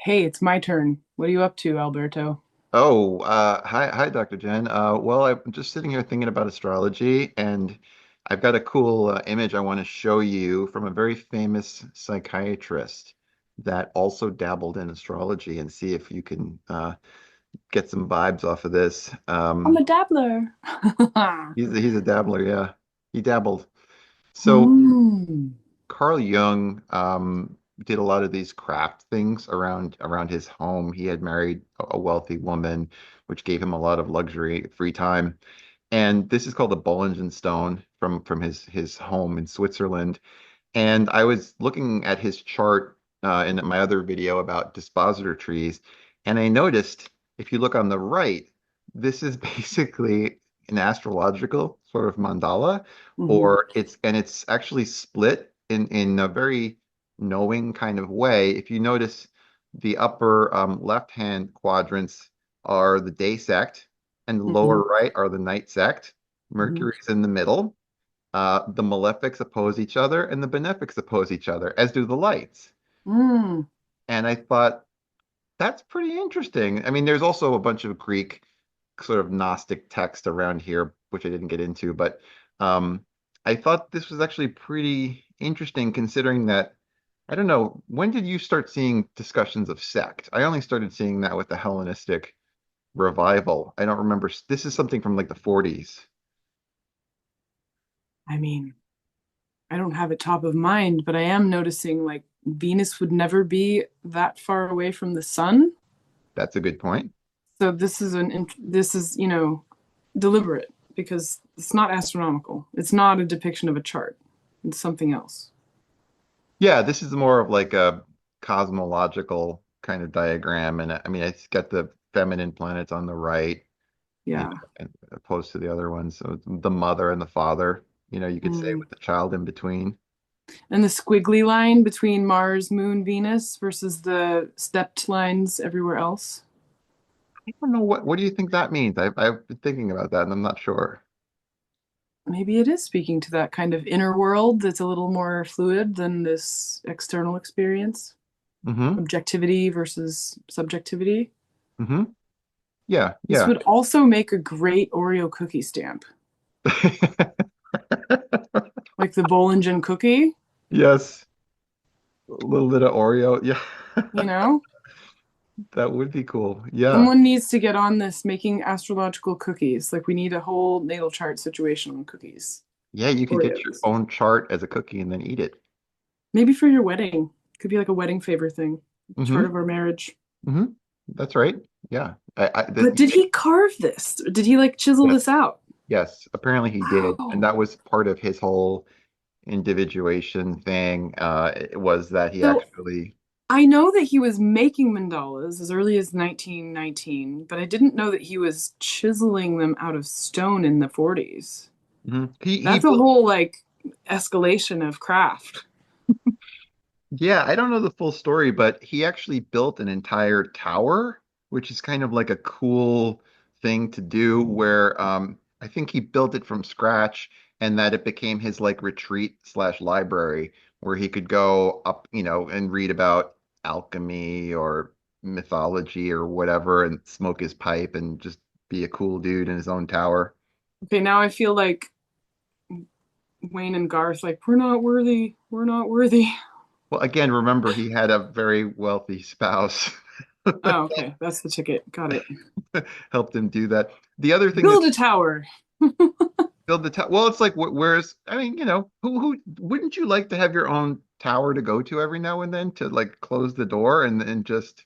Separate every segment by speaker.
Speaker 1: Hey, it's my turn. What are you up to, Alberto?
Speaker 2: Oh, hi, Dr. Jen. Well, I'm just sitting here thinking about astrology, and I've got a cool image I want to show you from a very famous psychiatrist that also dabbled in astrology, and see if you can get some vibes off of this.
Speaker 1: I'm a dabbler.
Speaker 2: He's a dabbler, yeah. He dabbled. So
Speaker 1: Hmm.
Speaker 2: Carl Jung did a lot of these craft things around his home. He had married a wealthy woman, which gave him a lot of luxury, free time. And this is called the Bollingen stone from his home in Switzerland. And I was looking at his chart in my other video about dispositor trees, and I noticed if you look on the right, this is basically an astrological sort of mandala,
Speaker 1: Hmm.
Speaker 2: or it's actually split in a very knowing kind of way. If you notice, the upper left-hand quadrants are the day sect, and the lower
Speaker 1: Hmm.
Speaker 2: right are the night sect.
Speaker 1: Hmm.
Speaker 2: Mercury's in the middle. The malefics oppose each other and the benefics oppose each other, as do the lights.
Speaker 1: Hmm.
Speaker 2: And I thought that's pretty interesting. I mean, there's also a bunch of Greek sort of Gnostic text around here, which I didn't get into, but um, I thought this was actually pretty interesting considering that, I don't know, when did you start seeing discussions of sect? I only started seeing that with the Hellenistic revival. I don't remember. This is something from like the 40s.
Speaker 1: I mean, I don't have it top of mind, but I am noticing like Venus would never be that far away from the sun.
Speaker 2: That's a good point.
Speaker 1: So this is, deliberate because it's not astronomical. It's not a depiction of a chart. It's something else.
Speaker 2: Yeah, this is more of like a cosmological kind of diagram. And I mean, it's got the feminine planets on the right,
Speaker 1: Yeah.
Speaker 2: and opposed to the other ones. So it's the mother and the father, you could say,
Speaker 1: Mm.
Speaker 2: with the child in between.
Speaker 1: And the squiggly line between Mars, Moon, Venus versus the stepped lines everywhere else.
Speaker 2: I don't know what do you think that means? I've been thinking about that and I'm not sure.
Speaker 1: Maybe it is speaking to that kind of inner world that's a little more fluid than this external experience.
Speaker 2: Mm-hmm.
Speaker 1: Objectivity versus subjectivity.
Speaker 2: Mm-hmm. Yeah,
Speaker 1: This
Speaker 2: yeah.
Speaker 1: would also make a great Oreo cookie stamp, like the Bollingen cookie,
Speaker 2: Yes. A little bit of Oreo. Yeah.
Speaker 1: you know?
Speaker 2: That would be cool. Yeah.
Speaker 1: Someone needs to get on this making astrological cookies. Like we need a whole natal chart situation on cookies.
Speaker 2: Yeah, you could get your
Speaker 1: Oreos.
Speaker 2: own chart as a cookie and then eat it.
Speaker 1: Maybe for your wedding. Could be like a wedding favor thing. Chart
Speaker 2: Mm-hmm.
Speaker 1: of our marriage.
Speaker 2: Mm-hmm. That's right. Yeah.
Speaker 1: But did he carve this? Did he like chisel
Speaker 2: Yes.
Speaker 1: this out?
Speaker 2: Yes. Apparently he did. And
Speaker 1: Wow.
Speaker 2: that was part of his whole individuation thing. It was that he
Speaker 1: So
Speaker 2: actually,
Speaker 1: I know that he was making mandalas as early as 1919, but I didn't know that he was chiseling them out of stone in the 40s.
Speaker 2: Mhm. He
Speaker 1: That's a
Speaker 2: built,
Speaker 1: whole like escalation of craft.
Speaker 2: yeah, I don't know the full story, but he actually built an entire tower, which is kind of like a cool thing to do where I think he built it from scratch, and that it became his like retreat slash library where he could go up, and read about alchemy or mythology or whatever and smoke his pipe and just be a cool dude in his own tower.
Speaker 1: Okay, now I feel like Wayne and Garth, like, we're not worthy. We're not worthy.
Speaker 2: Well, again, remember he had a very wealthy spouse
Speaker 1: Oh, okay. That's the ticket. Got it.
Speaker 2: helped him do that. The other thing
Speaker 1: Build
Speaker 2: that's
Speaker 1: a tower.
Speaker 2: build the tower. Well, it's like where's I mean, who wouldn't you like to have your own tower to go to every now and then to like close the door and just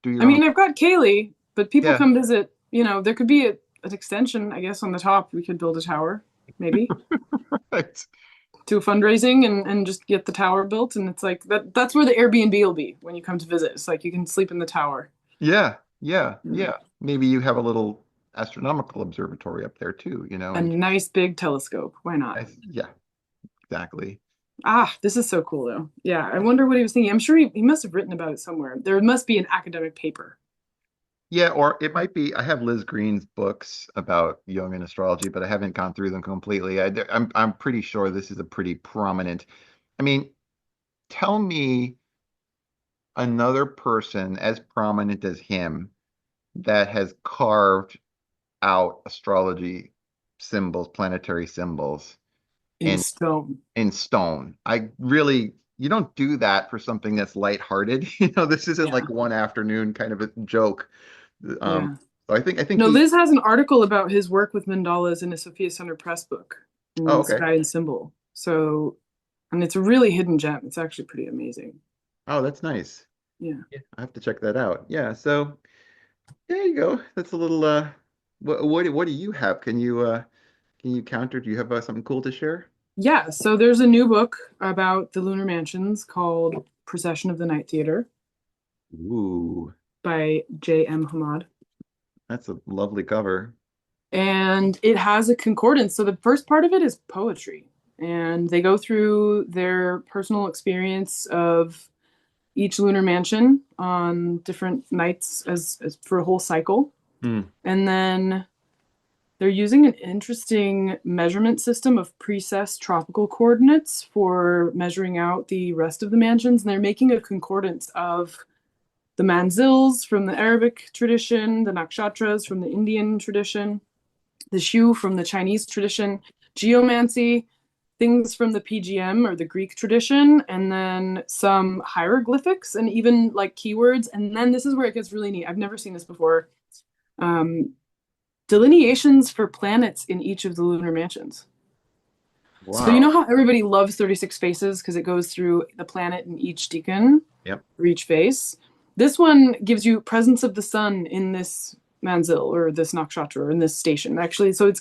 Speaker 2: do
Speaker 1: I
Speaker 2: your own?
Speaker 1: mean, I've got Kaylee, but people
Speaker 2: Yeah,
Speaker 1: come visit. There could be an extension, I guess, on the top. We could build a tower, maybe,
Speaker 2: right.
Speaker 1: do a fundraising and just get the tower built. And it's like that's where the Airbnb will be when you come to visit. It's like you can sleep in the tower.
Speaker 2: Yeah, yeah,
Speaker 1: Mm.
Speaker 2: yeah. Maybe you have a little astronomical observatory up there too,
Speaker 1: A
Speaker 2: and
Speaker 1: nice big telescope. Why not?
Speaker 2: yeah, exactly.
Speaker 1: Ah, this is so cool though. Yeah, I wonder what he was thinking. I'm sure he must have written about it somewhere. There must be an academic paper.
Speaker 2: Yeah, or it might be. I have Liz Green's books about Jung and astrology, but I haven't gone through them completely. I'm pretty sure this is a pretty prominent. I mean, tell me another person as prominent as him that has carved out astrology symbols, planetary symbols
Speaker 1: In
Speaker 2: in
Speaker 1: stone.
Speaker 2: in stone. I really, you don't do that for something that's lighthearted. This isn't like
Speaker 1: Yeah.
Speaker 2: one afternoon kind of a joke. Um,
Speaker 1: Yeah.
Speaker 2: so I think
Speaker 1: No,
Speaker 2: he.
Speaker 1: Liz has an article about his work with mandalas in a Sophia Center Press book
Speaker 2: Oh,
Speaker 1: in
Speaker 2: okay.
Speaker 1: Sky and Symbol. So, and it's a really hidden gem. It's actually pretty amazing.
Speaker 2: Oh, that's nice.
Speaker 1: Yeah.
Speaker 2: Yeah, I have to check that out. Yeah. So there you go. That's a little. What do you have? Can you counter? Do you have something cool to share?
Speaker 1: Yeah. So there's a new book about the lunar mansions called Procession of the Night Theater
Speaker 2: Ooh,
Speaker 1: by J.M. Hamad.
Speaker 2: that's a lovely cover.
Speaker 1: And it has a concordance. So the first part of it is poetry. And they go through their personal experience of each lunar mansion on different nights as for a whole cycle.
Speaker 2: Hmm.
Speaker 1: And then they're using an interesting measurement system of precess tropical coordinates for measuring out the rest of the mansions. And they're making a concordance of the manzils from the Arabic tradition, the nakshatras from the Indian tradition, the shu from the Chinese tradition, geomancy, things from the PGM or the Greek tradition, and then some hieroglyphics and even like keywords. And then this is where it gets really neat. I've never seen this before. Um, Delineations for planets in each of the lunar mansions. So you know
Speaker 2: Wow.
Speaker 1: how everybody loves 36 faces because it goes through the planet in each decan
Speaker 2: Yep.
Speaker 1: for each face? This one gives you presence of the sun in this manzil or this nakshatra or in this station. Actually, so it's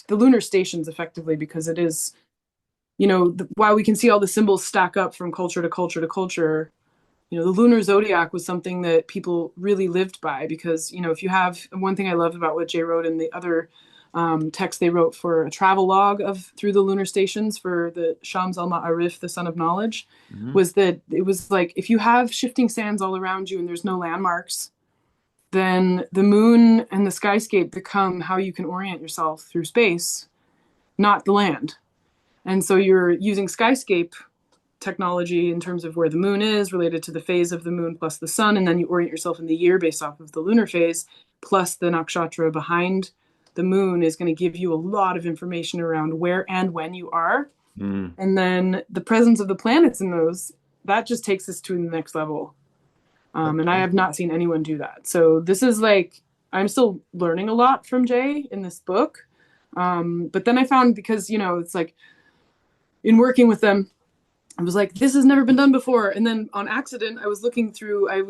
Speaker 1: the lunar stations effectively because it is, while we can see all the symbols stack up from culture to culture to culture, the lunar zodiac was something that people really lived by because, if you have one thing I loved about what Jay wrote in the other text they wrote for a travel log of through the lunar stations for the Shams al Ma'arif, the Son of Knowledge,
Speaker 2: Hmm.
Speaker 1: was that it was like if you have shifting sands all around you and there's no landmarks, then the moon and the skyscape become how you can orient yourself through space, not the land. And so you're using skyscape technology in terms of where the moon is related to the phase of the moon plus the sun, and then you orient yourself in the year based off of the lunar phase, plus the nakshatra behind the moon is going to give you a lot of information around where and when you are.
Speaker 2: Mm.
Speaker 1: And then the presence of the planets in those, that just takes us to the next level.
Speaker 2: That's
Speaker 1: And I have
Speaker 2: amazing.
Speaker 1: not seen anyone do that. So this is like, I'm still learning a lot from Jay in this book. But then I found because, it's like in working with them, I was like, this has never been done before. And then on accident, I was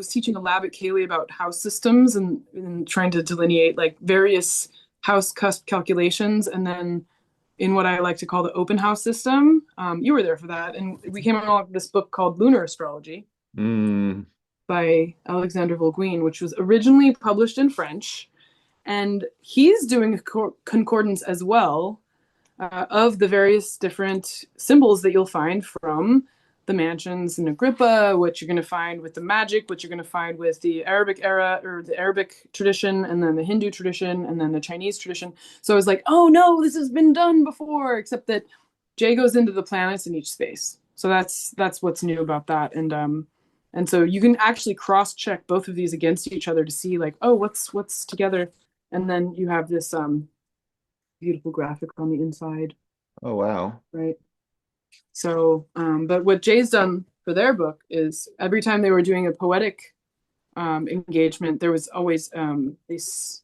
Speaker 1: teaching a lab at Cayley about house systems and trying to delineate like various house cusp calculations. And then in what I like to call the open house system, you were there for that. And we came along with this book called Lunar Astrology
Speaker 2: Mm.
Speaker 1: by Alexandre Volugine, which was originally published in French. And he's doing a concordance as well of the various different symbols that you'll find from the mansions in Agrippa, what you're going to find with the magic, what you're going to find with the Arabic era or the Arabic tradition, and then the Hindu tradition, and then the Chinese tradition. So I was like, oh no, this has been done before, except that Jay goes into the planets in each space. So that's what's new about that. And so you can actually cross check both of these against each other to see like, oh, what's together. And then you have this beautiful graphic on the inside,
Speaker 2: Oh, wow.
Speaker 1: right? So, but what Jay's done for their book is every time they were doing a poetic engagement, there was always this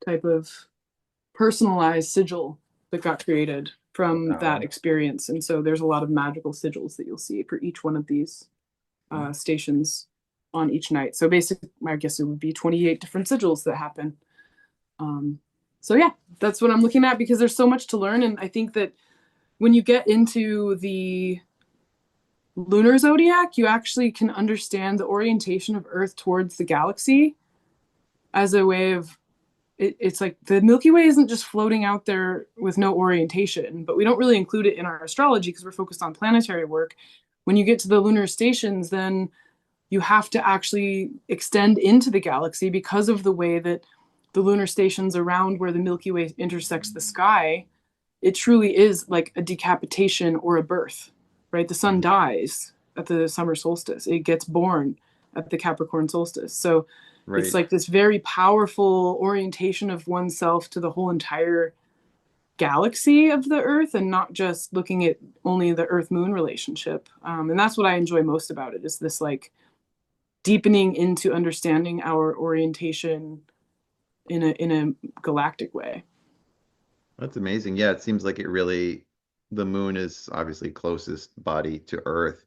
Speaker 1: type of personalized sigil that got created from that
Speaker 2: Wow.
Speaker 1: experience. And so there's a lot of magical sigils that you'll see for each one of these stations on each night. So basically, I guess it would be 28 different sigils that happen. Um, so yeah, that's what I'm looking at because there's so much to learn. And I think that when you get into the lunar zodiac, you actually can understand the orientation of Earth towards the galaxy as a way of it's like the Milky Way isn't just floating out there with no orientation, but we don't really include it in our astrology because we're focused on planetary work. When you get to the lunar stations, then you have to actually extend into the galaxy because of the way that the lunar stations around where the Milky Way intersects the sky, it truly is like a decapitation or a birth, right? The sun dies at the summer solstice, it gets born at the Capricorn solstice. So it's
Speaker 2: Right.
Speaker 1: like this very powerful orientation of oneself to the whole entire galaxy of the Earth, and not just looking at only the Earth Moon relationship. And that's what I enjoy most about it, is this like deepening into understanding our orientation in a galactic way.
Speaker 2: That's amazing. Yeah, it seems like it really, the moon is obviously closest body to Earth,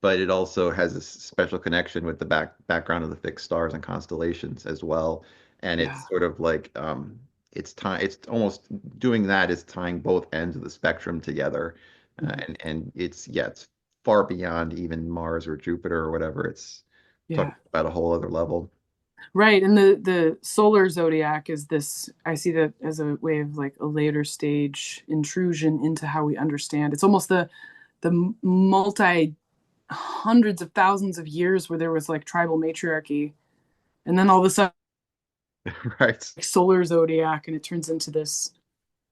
Speaker 2: but it also has a special connection with the background of the fixed stars and constellations as well. And
Speaker 1: Yeah.
Speaker 2: it's sort of like it's almost doing that is tying both ends of the spectrum together.
Speaker 1: Mhm.
Speaker 2: And it's yeah, it's far beyond even Mars or Jupiter or whatever. It's
Speaker 1: Yeah.
Speaker 2: talking about a whole other level.
Speaker 1: Right. And the solar zodiac is this, I see that as a way of like a later stage intrusion into how we understand. It's almost the multi hundreds of thousands of years where there was like tribal matriarchy. And then all of a sudden,
Speaker 2: Right.
Speaker 1: like, solar zodiac, and it turns into this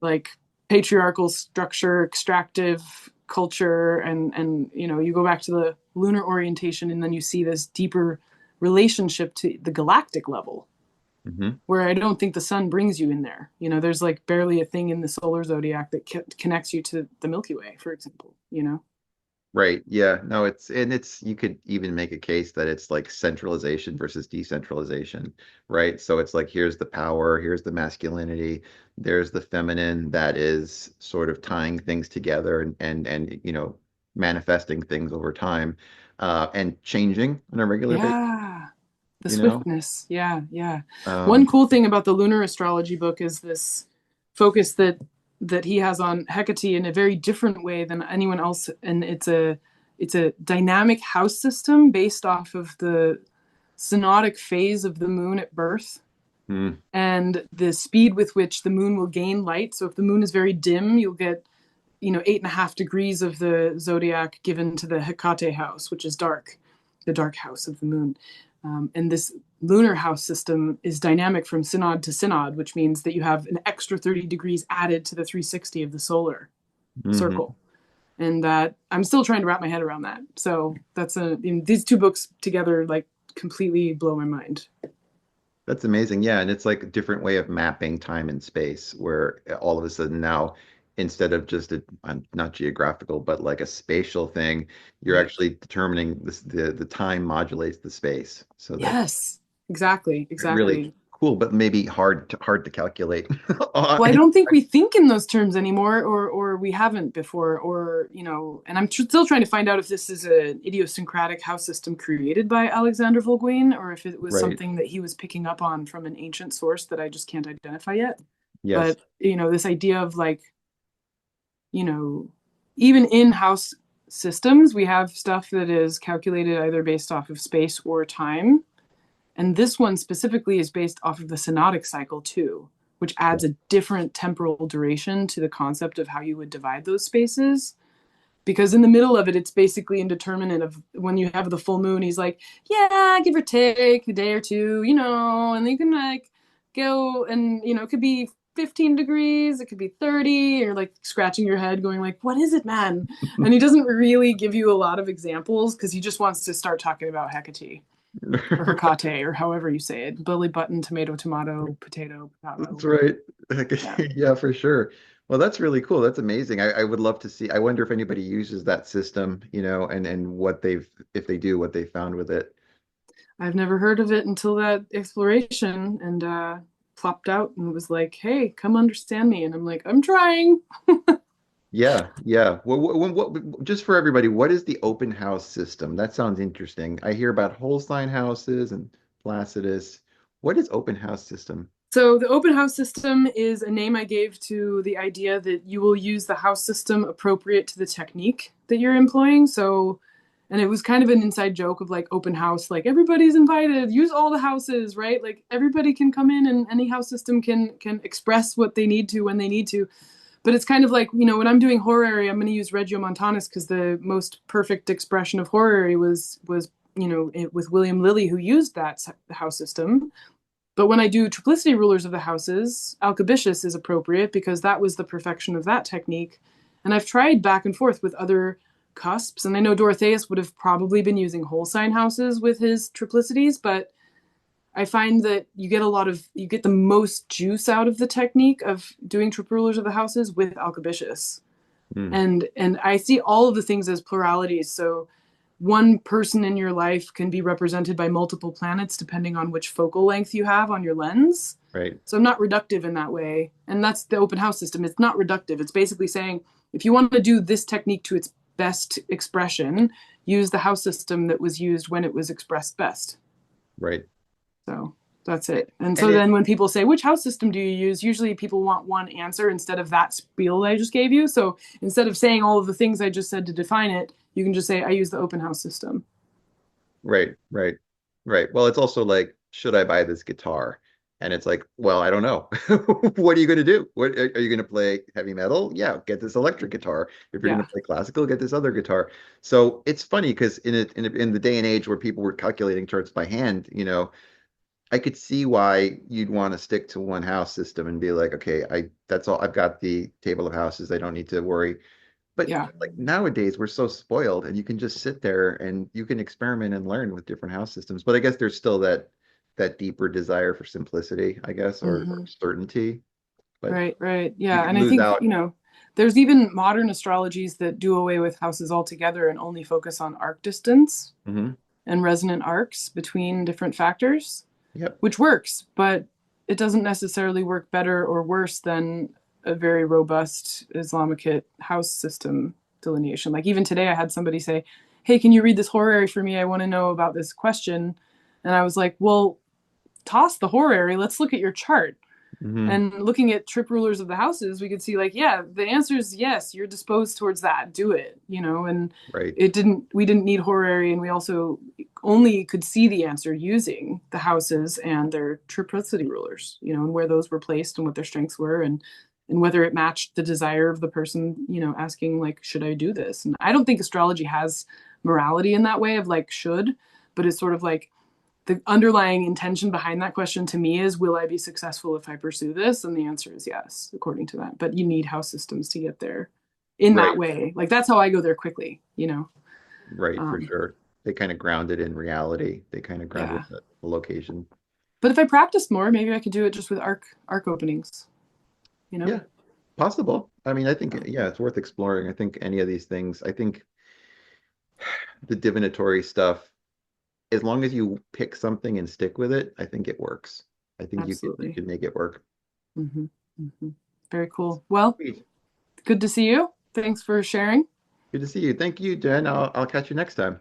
Speaker 1: like patriarchal structure, extractive culture, and you go back to the lunar orientation, and then you see this deeper relationship to the galactic level,
Speaker 2: hmm
Speaker 1: where I don't think the sun brings you in there. There's like barely a thing in the solar zodiac that connects you to the Milky Way, for example.
Speaker 2: Right. Yeah. No, it's you could even make a case that it's like centralization versus decentralization, right? So it's like here's the power, here's the masculinity, there's the feminine that is sort of tying things together and manifesting things over time and changing on a regular basis,
Speaker 1: Yeah. The
Speaker 2: you know?
Speaker 1: swiftness. Yeah, yeah. One
Speaker 2: Um,
Speaker 1: cool thing about the lunar astrology book is this focus that he has on Hecate in a very different way than anyone else, and it's a dynamic house system based off of the synodic phase of the moon at birth
Speaker 2: hmm,
Speaker 1: and the speed with which the moon will gain light. So if the moon is very dim, you'll get 8.5 degrees of the zodiac given to the Hecate house, which is dark, the dark house of the moon. And this lunar house system is dynamic from synod to synod, which means that you have an extra 30 degrees added to the 360 of the solar
Speaker 2: hmm.
Speaker 1: circle. And that I'm still trying to wrap my head around that. So these two books together like completely blow my mind.
Speaker 2: That's amazing. Yeah, and it's like a different way of mapping time and space where all of a sudden now instead of just not geographical but like a spatial thing, you're
Speaker 1: Right.
Speaker 2: actually determining the time modulates the space. So that's
Speaker 1: Yes, exactly,
Speaker 2: really
Speaker 1: exactly.
Speaker 2: cool, but maybe hard to calculate.
Speaker 1: Well, I don't think we think in those terms anymore, or we haven't before, and I'm still trying to find out if this is an idiosyncratic house system created by Alexandre Volugine, or if it was
Speaker 2: Right.
Speaker 1: something that he was picking up on from an ancient source that I just can't identify yet.
Speaker 2: Yes.
Speaker 1: But, this idea of like, you know, even in house systems, we have stuff that is calculated either based off of space or time. And this one specifically is based off of the synodic cycle too, which adds a different temporal duration to the concept of how you would divide those spaces. Because in the middle of it, it's basically indeterminate of when you have the full moon. He's like, yeah, give or take a day or two, and you can like go and, it could be 15 degrees, it could be 30, and you're like scratching your head going like, what is it, man? And he doesn't really give you a lot of examples because he just wants to start talking about Hecate or Hecate or however you say it. Belly button, tomato, tomato, potato,
Speaker 2: That's
Speaker 1: potato.
Speaker 2: right.
Speaker 1: Yeah.
Speaker 2: Yeah, for sure. Well, that's really cool. That's amazing. I would love to see. I wonder if anybody uses that system, and what if they do, what they found with it.
Speaker 1: I've never heard of it until that exploration and plopped out and was like, hey, come understand me. And I'm like, I'm trying.
Speaker 2: Yeah, yeah. Just for everybody, what is the open house system? That sounds interesting. I hear about Holstein houses and Placidus. What is open house system?
Speaker 1: So the open house system is a name I gave to the idea that you will use the house system appropriate to the technique that you're employing. So, and it was kind of an inside joke of like open house, like everybody's invited, use all the houses, right? Like everybody can come in and any house system can express what they need to when they need to. But it's kind of like, when I'm doing horary, I'm going to use Regiomontanus because the most perfect expression of horary was with William Lilly, who used that house system. But when I do triplicity rulers of the houses, Alcabitius is appropriate because that was the perfection of that technique. And I've tried back and forth with other cusps. And I know Dorotheus would have probably been using whole sign houses with his triplicities, but I find that you get the most juice out of the technique of doing trip rulers of the houses with Alcabitius.
Speaker 2: Mm,
Speaker 1: And I see all of the things as pluralities. So one person in your life can be represented by multiple planets depending on which focal length you have on your lens.
Speaker 2: right.
Speaker 1: So I'm not reductive in that way. And that's the open house system. It's not reductive. It's basically saying if you want to do this technique to its best expression, use the house system that was used when it was expressed best.
Speaker 2: Right.
Speaker 1: So that's it. And
Speaker 2: And
Speaker 1: so
Speaker 2: it
Speaker 1: then when people say, which house system do you use? Usually people want one answer instead of that spiel I just gave you. So instead of saying all of the things I just said to define it, you can just say, I use the open house system.
Speaker 2: right, right, right. Well, it's also like, should I buy this guitar? And it's like, well, I don't know. What are you going to do? What are you going to play heavy metal? Yeah, get this electric guitar. If you're going
Speaker 1: Yeah.
Speaker 2: to play classical, get this other guitar. So it's funny because in the day and age where people were calculating charts by hand, I could see why you'd want to stick to one house system and be like, okay, I that's all I've got the table of houses. I don't need to worry. But
Speaker 1: Yeah.
Speaker 2: like nowadays, we're so spoiled, and you can just sit there and you can experiment and learn with different house systems. But I guess there's still that deeper desire for simplicity, I guess, or
Speaker 1: Mm-hmm.
Speaker 2: certainty. But
Speaker 1: Right, right.
Speaker 2: you
Speaker 1: Yeah.
Speaker 2: can
Speaker 1: And I
Speaker 2: lose
Speaker 1: think,
Speaker 2: out.
Speaker 1: there's even modern astrologies that do away with houses altogether and only focus on arc distance
Speaker 2: Hmm.
Speaker 1: and resonant arcs between different factors,
Speaker 2: Yep.
Speaker 1: which works, but it doesn't necessarily work better or worse than a very robust Islamicate house system delineation. Like even today, I had somebody say, hey, can you read this horary for me? I want to know about this question. And I was like, well, toss the horary. Let's look at your chart.
Speaker 2: Hmm.
Speaker 1: And looking at trip rulers of the houses, we could see like, yeah, the answer is yes, you're disposed towards that. Do it, and
Speaker 2: Right.
Speaker 1: we didn't need horary, and we also only could see the answer using the houses and their triplicity rulers, and where those were placed and what their strengths were and whether it matched the desire of the person, asking like, should I do this? And I don't think astrology has morality in that way of like should, but it's sort of like the underlying intention behind that question to me is, will I be successful if I pursue this? And the answer is yes, according to that. But you need house systems to get there in that
Speaker 2: Right.
Speaker 1: way. Like that's how I go there quickly.
Speaker 2: Right. For
Speaker 1: Um,
Speaker 2: sure. They kind of ground it in reality. They kind of ground it
Speaker 1: yeah.
Speaker 2: in the location.
Speaker 1: But if I practiced more, maybe I could do it just with arc openings, you know?
Speaker 2: Yeah. Possible. I mean, I think,
Speaker 1: So,
Speaker 2: yeah, it's worth exploring. I think any of these things, I think the divinatory stuff, as long as you pick something and stick with it, I think it works. I think you
Speaker 1: absolutely.
Speaker 2: can make it work.
Speaker 1: Hmm. Hmm. Very cool. Well,
Speaker 2: Sweet.
Speaker 1: good to see you. Thanks for sharing.
Speaker 2: Good to see you. Thank you, Jen. I'll catch you next time.